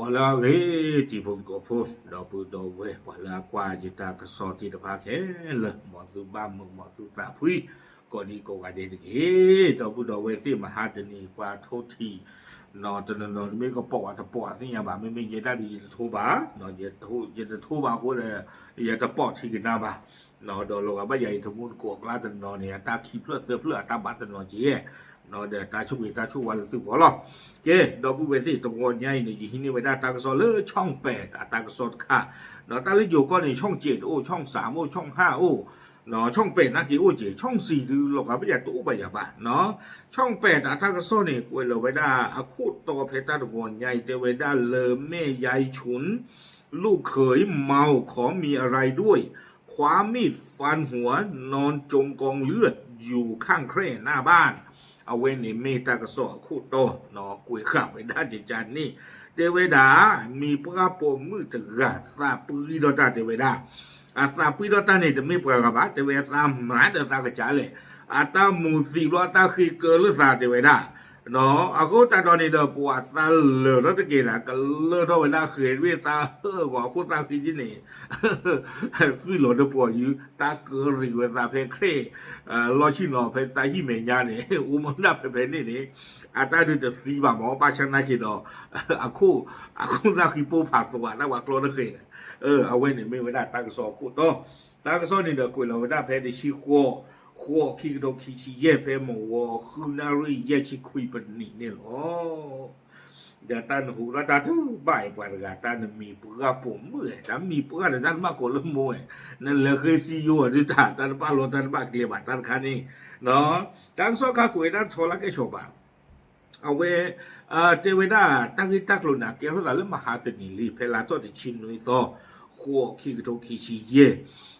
là cái chỉ phong có phun đó bự đầu về quả là qua gì ta cái so thì được phá thế là mọi thứ ba mươi mọi thứ tạ phi còn đi cố gắng để cái đó bự đầu về thì mà hai chân đi qua thô thì nó cho nên nó mới có bỏ thì nhà bạn mình giờ đã đi thô bá nó giờ thô bá của là giờ ta bỏ thì cái nào bà nó đó là bây giờ thì muốn cuộc la chân nó này ta kịp lướt ta bắt chân nó chỉ nó để ta chụpวันตึกหัวหรอเจ้ดอกบุเวที่ตรงงใหญ่นี่ที่นี่ไว้ได้ตากระสอเลช่อง8ตากระสอค่ะเนาะตาลิอยู่ก็ในช่อง7โอ้ช่อง3โอ้ช่อง5โอ้เนาะช่อง8นะที่โอ้เจช่อง4ดูหรอกไม่อยากตู้ไปอย่าบ้าเนาะช่อง8ตากระสอนี่กวยเราไว้ได้อะคูดตัวเพตาตรงงใหญ่แต่ไว้ได้เลแม่ยายฉุนลูกเขยเมาขอมีอะไรด้วยคว้ามีดฟันหัวนอนจมกองเลือดอยู่ข้างแคร่หน้าบ้านเอาไว้ในเมตากระสอคู่โตเนาะกุยข้าไปด้านจิตจันนี่เทวดามีพระปมมือตะกาซาปุริโดตาเทวดาอาซาปุริโดตาเนี่ยจะไม่ปรากฏเทวดาหมาเดตากระจายเลยอาตามูสีโลตาคือเกลือซาเทวดาเนาะอากูตาตอนนี้เดปวดซาเลือดตะเกียร์ก็เลือดเวลาเคยเวตาว่าคู่ตาคือที่นี่ฟิโลเดปวดอยู่ตาเกลือเวตาเพคเร่รอชินอเพตาหิเมียเนี่ยอุมนับเพนี่อาตาดูจะสีบ่หมอปาชนะคิดออาคูตาคือปูผักสวัสดิ์นะว่ากลัวนักเคยเอาไว้เนี่ยไม่ไว้ได้ตากระสอบคู่โตตากระสอบนี่เดกุยเราไว้ได้เพดิชิโกขั้วขี้กระดกขี้ชี้เย่เพหมวคือนารีเย่ชิคุยเป็นนี่เนี่ยหรอเดี๋ยวตาหนูรัตาทุบ่ายกว่าละตาหนูมีเปลือกผมเมื่อแต่มีเปลือกแต่ตาบ้ากดละมวยนั่นแหละคือซีอูที่ตาบ้าโลตาบ้าเกลียบตาคันนี่เนาะจังสกักุยตาโชลักเกชอบะเอาไว้เจเวด้าตั้งที่ตักลุนะเกี่ยวกับเรื่องมหาตึกนี่รีเพลาโตติชินนุยโตขั้วขี้กระดกขี้ชี้เย่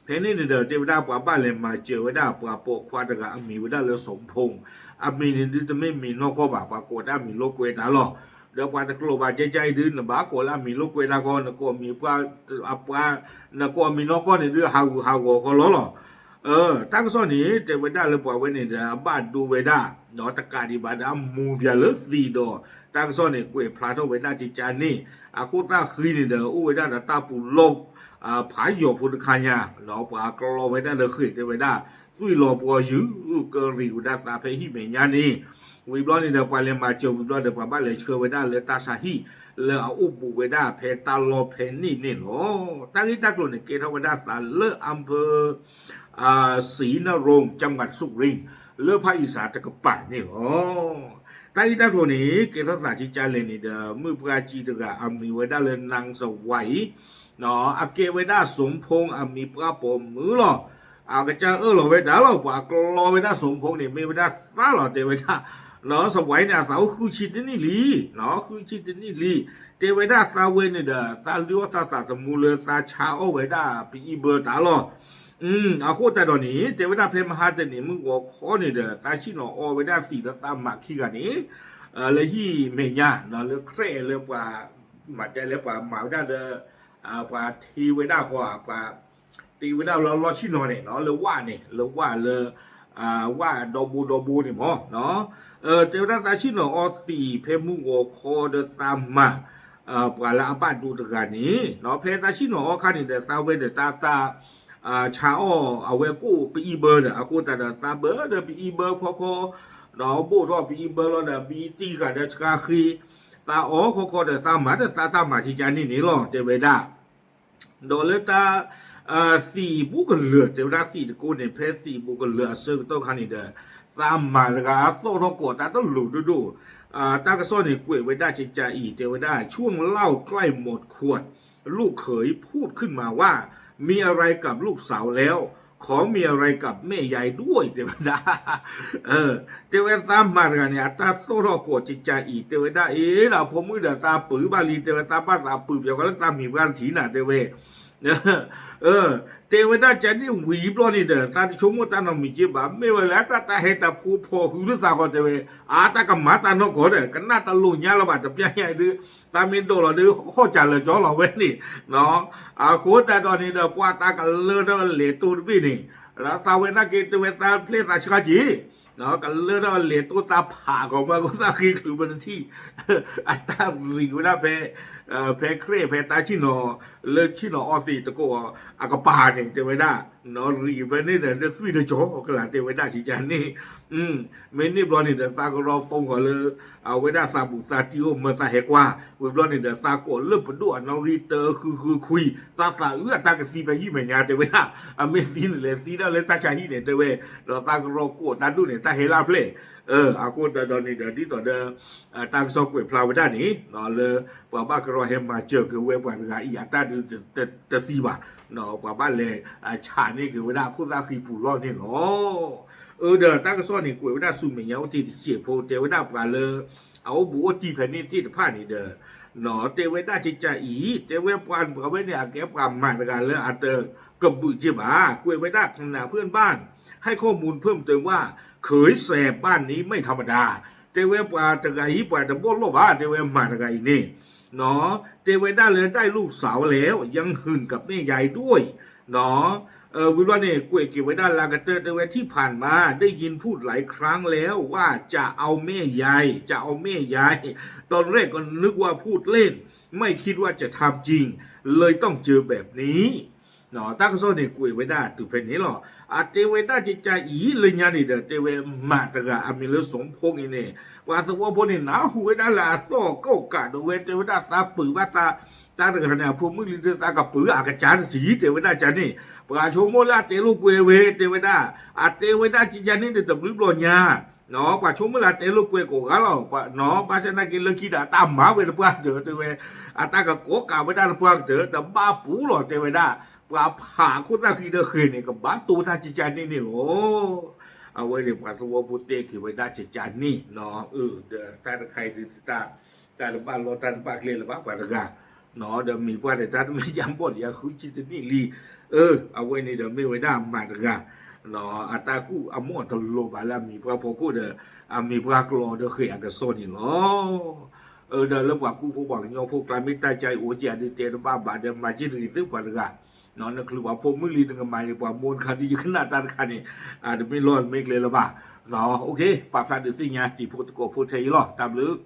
เพนี่เนี่ยเทวดาป่าบ้านเลยมาเจอเวดาป่าปกควาตกะมีเวดาเลยสมพงมีนี่จะไม่มีนกก็บ่าป่าโกดามีโลกเวดาหรอเดี๋ยวป่าตะโกบ่าใจดื้อนะบ่าโกลามีโลกเวดาก็นะก็มีป่านะก็มีนกก็เนี่ยดื้อหาวก็ล้อหรอตั้งส่วนนี้เทวดาเลยป่าเวนี่เดี๋ยวบ้านดูเวดาเนาะตะการดีบ้านมูเบียเลสีดอตั้งส่วนนี้เกวพลาโตเวดาจิจานี่อากูตาคืนนี่เด้อเวดาตาปูลบผายหยกพุทธคายาเราปากรอไว้ได้เลยคือไว้ได้ตุยรอปัวยื้อเกริวดาตาเพหิเมียนี่วิบล้อนี่เดี๋ยวไปเลยมาเจอวิบล้อเดี๋ยวไปบ้านเลยเชื่อไว้ได้เลยตาสาฮีเลยเอาอุบุไว้ได้เพตาลอเพนี่นี่หรอตั้งที่ตั้งตัวเนี่ยเกทไว้ได้ตาเลืออำเภอศรีนรงจังหวัดสุรินทร์เลือภาคอีสานตะกป่านี่หรอตั้งที่ตั้งตัวนี้เกทัศน์จิจารเลยนี่เดี๋ยวมือปราจีตกะอามีไว้ได้เลยนางสวัยเนาะอาเกไว้ได้สมพงษ์มีพระปมมือหรออากระจาเราไว้ได้เราปากรอไว้ได้สมพงษ์เนี่ยไม่ไว้ได้ฟ้าหรอเตไว้ได้เนาะสมัยเนี่ยสาวคือชิดนี่ลีเนาะคือชิดนี่ลีเตไว้ได้สาวเวนี่เด้อตาลิวตาสาสมูเลตาชาเอาไว้ได้ปีเบอร์ตาหรออาโคแต่ตอนนี้เตไว้ได้เพมหาเจนี่มึงก็ขอนี่เด้อตาชิโนเอาไว้ได้สีแล้วตามมาขี้กันนี่เลยที่เมียเนาะเลยเคร่เลยกว่ามาใจเลยกว่าหมาได้เด้อปาทีไว้ได้กว่าปาตีไว้ได้เราชิโนเนี่ยเนาะเลยว่าเลยว่าดอบูเนี่ยมั้งเนาะเจ้าตาชิโนอตีเพมุงโอคอเดตามมาปาละบ้านดูตะการนี้เนาะเพตาชิโนอคันนี่เดตาเวเดตาชาอ้อเอาไว้กู้ปีเบอร์เนี่ยกูแต่ตาเบอร์เดปีเบอร์พอเนาะบูทอปีเบอร์แล้วเนี่ยปีตีกันเดชกาคีตาอ๋อเขาเดตามาตามาที่จานี่หรอเจเวด้าโดนเลยตาสี่บุกเลือเจเวด้าสี่ตะกูเนี่ยเพชรสี่บุกเลือซึ่งต้องคันนี่เดตามมาแล้วก็โซ่ทอกดตาต้องหลุดดูตากระซ้อนเนี่ยกวยไว้ได้จิตใจอีเจเวด้าช่วงเล่าใกล้หมดขวดลูกเขยพูดขึ้นมาว่ามีอะไรกับลูกสาวแล้วขอมีอะไรกับแม่ใหญ่ด้วยเทวดาเทวดามากันเนี่ยตาโตรโกจิตใจอีเทวดาเราพมือเดตาปือบาลีเทวดาป้าตาปือเดียวกันตามีการถีน่ะเทวเทวดาจะนี่วีบล้อนี่เด้อตาชมว่าตาหนมีเจ็บบ้าไม่เวลาตาให้ตาพูพอคือสาวก็เทวตากำมาตาโนก็เด้อกันหน้าตาลุญญาละบาดตะเปียใหญ่ดื้อตาเมนโดเราดื้อข้อจันเลยจ้อเราเว้นี่เนาะโคตรตอนนี้เด้อปว่าตากันเลือดเหลตูพี่นี่แล้วตาเวนักเกตเวตาเพลตาชกาจี เนาะกันเลือดเราเหรียญตัวตาผ่าของมันก็ตาคือมันที่อัตราลีกว่าเพเครเพตาชิโนเลชิโนออสีตะโกอากปาเนี่ยเทวดาเนาะรีเวนี่เนี่ยเดสวีเดโจก็ละเทวดาชิจานี่เมนี่บลอนี่เดตากรอฟงก็เลยเอาเวดาซาบุซาติโอเมตาเฮกว่าเวบลอนี่เดตาโกเลิปดูอันนอริเตอร์คือคุยซาตากสีไปยี่เมียเทวดาอเมซินเลยสีดาเลยตาชาฮีเนี่ยเทวเราตากรอโกตาดูเนี่ยตาเฮลาเพลอากูตอนนี้เดี๋ยวที่ต่อเดิมตั้งซอกเว็บพลาวด้านนี้เนาะเลยป่าวบ้านก็รอเฮมาเจอคือเว็บวันกันอีอัตตาจะซีบ่ะเนาะป่าวบ้านเลยชานี่คือเวลาคุณตาคือผู้รอดนี่เนาะเดี๋ยวตั้งซอกนี่กูเวลาสุ่มอย่างที่เฉียบโพเทวดาปลาเลยเอาบัวที่แผ่นนี้ที่ผ่านนี่เด้อเนาะเทวดาจิตใจอีเทวดาปานป่าวเนี่ยแกปามมากันเลยอาจจะกับบุจิบ่ากูเวลาทางหน้าเพื่อนบ้านให้ข้อมูลเพิ่มเติมว่าเขยแสบบ้านนี้ไม่ธรรมดาเทวปาตะไกปาตะโบโลบาเทวมาตะไกนี่เนาะเทวได้เลยได้ลูกสาวแล้วยังหึ่นกับแม่ใหญ่ด้วยเนาะวิว่าเนี่ยกวยเก็บไว้ด้านลากระเตอร์เทวที่ผ่านมาได้ยินพูดหลายครั้งแล้วว่าจะเอาแม่ใหญ่ตอนแรกก็นึกว่าพูดเล่นไม่คิดว่าจะทำจริงเลยต้องเจอแบบนี้เนาะตั้งโซนเนี่ยกวยไว้ได้ตุเป็นนี้หรอเทวดาจิตใจอีเลยญานี่เด้อเทวมาตะกะอามิเลสงพงอีเนี่ยว่าสวะพวกนี่นาหูไว้ด้านละซอก็กะดูเวเทวดาตาปือว่าตาตะกะเนี่ยพวกมึงลิตากับปืออากะจานสีเทวดาจานี่ปราโชโมลาเตลูกเวเทวดาเทวดาจิตใจนี่เด้อตบลิบลอญาเนาะปราโชโมลาเตลูกเวโกกะลอเนาะปราชนะกินเลกีดาตามหมาเวตะปะเด้อเทวตากับโกกะไว้ด้านปะเด้อตะบ้าปูหลอเทวดาปลาผ่าคุณตาคือเดเคยเนี่ยกับบ้านตูทาจิจานี่นี่โอ้เอาไว้เดี๋ยวปลาสวะพุเตคือไว้ได้จิจานี่เนาะเดี๋ยวตาใครดูตาบ้านรถตาบ้านเกลียร์บ้านปลาตะกาเนาะเดี๋ยวมีว่าแต่ตาไม่ย้ำบ่นอย่าคุยจิตนี่ลีเอาไว้นี่เดี๋ยวไม่ไว้ได้มาตะกาเนาะตากูอามอตโลบาลามีปลาพอกูเดี๋ยวมีปลากรอเดี๋ยวเคยอักษรนี่เนาะเดี๋ยวแล้วว่ากูผู้บอกยอพวกกลายไม่ตายใจโอ้ยเดี๋ยวเจอบ้าบาเดี๋ยวมาจิตรีตึ้งปลาตะกาเนาะนั่นคือว่าพวกมึงลีดึงกันมาเลยว่ามูลคดีอยู่ขนาดตาคันนี่อาจจะไม่รอดไม่เลยละบ้าเนาะโอเคปราบพลาดดูสิไงที่พูดตะโกพูดเทยหรอตามลึก